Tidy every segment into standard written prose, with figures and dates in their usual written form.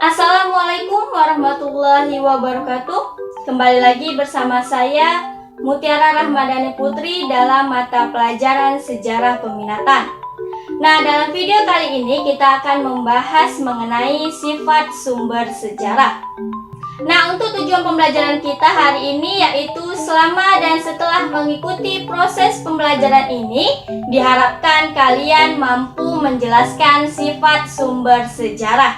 Assalamualaikum warahmatullahi wabarakatuh. Kembali lagi bersama saya Mutiara Rahmadani Putri dalam mata pelajaran sejarah peminatan. Nah, dalam video kali ini kita akan membahas mengenai sifat sumber sejarah. Nah, untuk tujuan pembelajaran kita hari ini yaitu selama dan setelah mengikuti proses pembelajaran ini, diharapkan kalian mampu menjelaskan sifat sumber sejarah.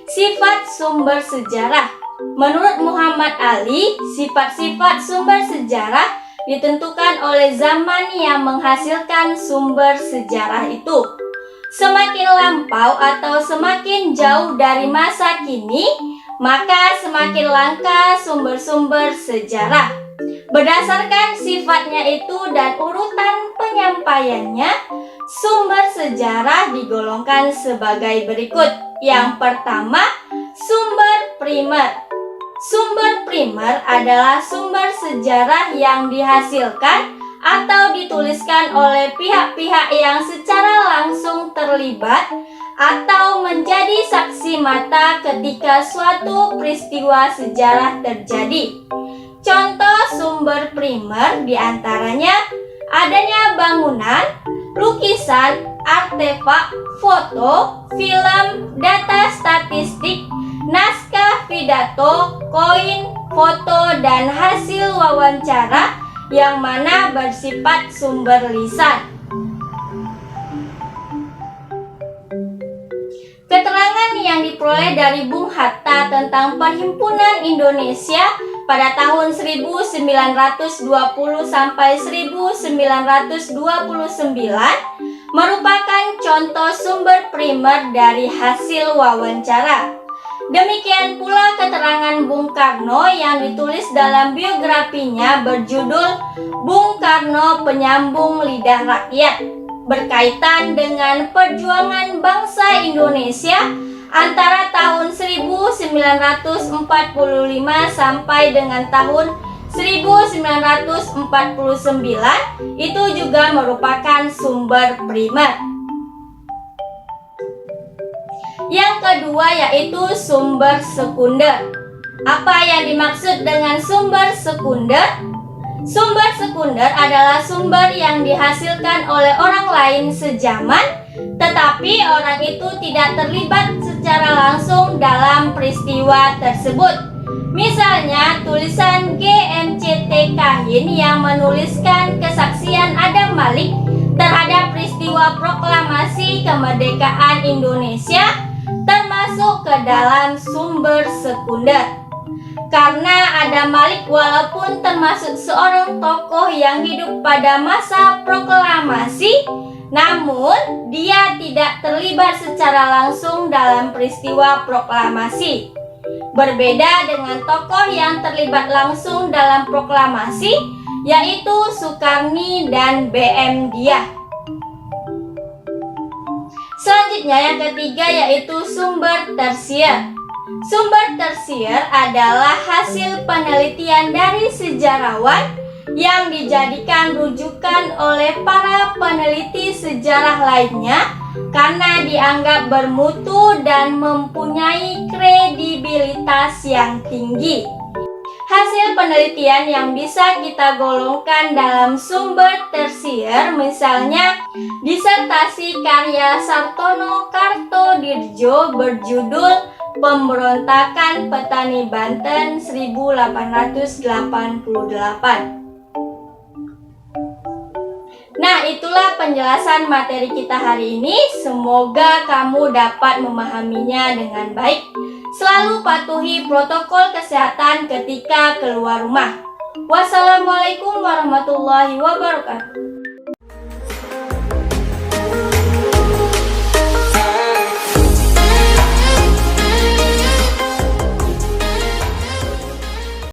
Sifat sumber sejarah. Menurut Muhammad Ali, sifat-sifat sumber sejarah ditentukan oleh zaman yang menghasilkan sumber sejarah itu. Semakin lampau atau semakin jauh dari masa kini, maka semakin langka sumber-sumber sejarah. Berdasarkan sifatnya itu dan urutan penyampaiannya, sumber sejarah digolongkan sebagai berikut. Yang pertama, sumber primer. Sumber primer adalah sumber sejarah yang dihasilkan atau dituliskan oleh pihak-pihak yang secara langsung terlibat atau menjadi saksi mata ketika suatu peristiwa sejarah terjadi. Contoh sumber primer diantaranya adanya bangunan, lukisan, artefak, foto, film, data statistik, naskah pidato, koin, foto, dan hasil wawancara yang mana bersifat sumber lisan. Keterangan yang diperoleh dari Bung Hatta tentang Perhimpunan Indonesia pada tahun 1920 sampai 1929 merupakan contoh sumber primer dari hasil wawancara. Demikian pula keterangan Bung Karno yang ditulis dalam biografinya berjudul Bung Karno Penyambung Lidah Rakyat, berkaitan dengan perjuangan bangsa Indonesia antara tahun 1945 sampai dengan tahun 1949, itu juga merupakan sumber primer. Yang kedua yaitu sumber sekunder. Apa yang dimaksud dengan sumber sekunder? Sumber sekunder adalah sumber yang dihasilkan oleh orang lain sejaman, tetapi orang itu tidak terlibat secara langsung dalam peristiwa tersebut. Misalnya, tulisan GMCT Kahin yang menuliskan kesaksian Adam Malik terhadap peristiwa proklamasi kemerdekaan Indonesia termasuk ke dalam sumber sekunder. Karena Adam Malik walaupun termasuk seorang tokoh yang hidup pada masa proklamasi, namun dia tidak terlibat secara langsung dalam peristiwa proklamasi. Berbeda dengan tokoh yang terlibat langsung dalam proklamasi, yaitu Sukarni dan BM Diah. Selanjutnya yang ketiga yaitu sumber tersier. Sumber tersier adalah hasil penelitian dari sejarawan yang dijadikan rujukan oleh para peneliti sejarah lainnya karena dianggap bermutu dan mempunyai kredibilitas yang tinggi. Hasil penelitian yang bisa kita golongkan dalam sumber tersier misalnya disertasi karya Sartono Kartodirjo berjudul Pemberontakan Petani Banten 1888. Nah, itulah penjelasan materi kita hari ini. Semoga kamu dapat memahaminya dengan baik. Selalu patuhi protokol kesehatan ketika keluar rumah. Wassalamualaikum warahmatullahi wabarakatuh.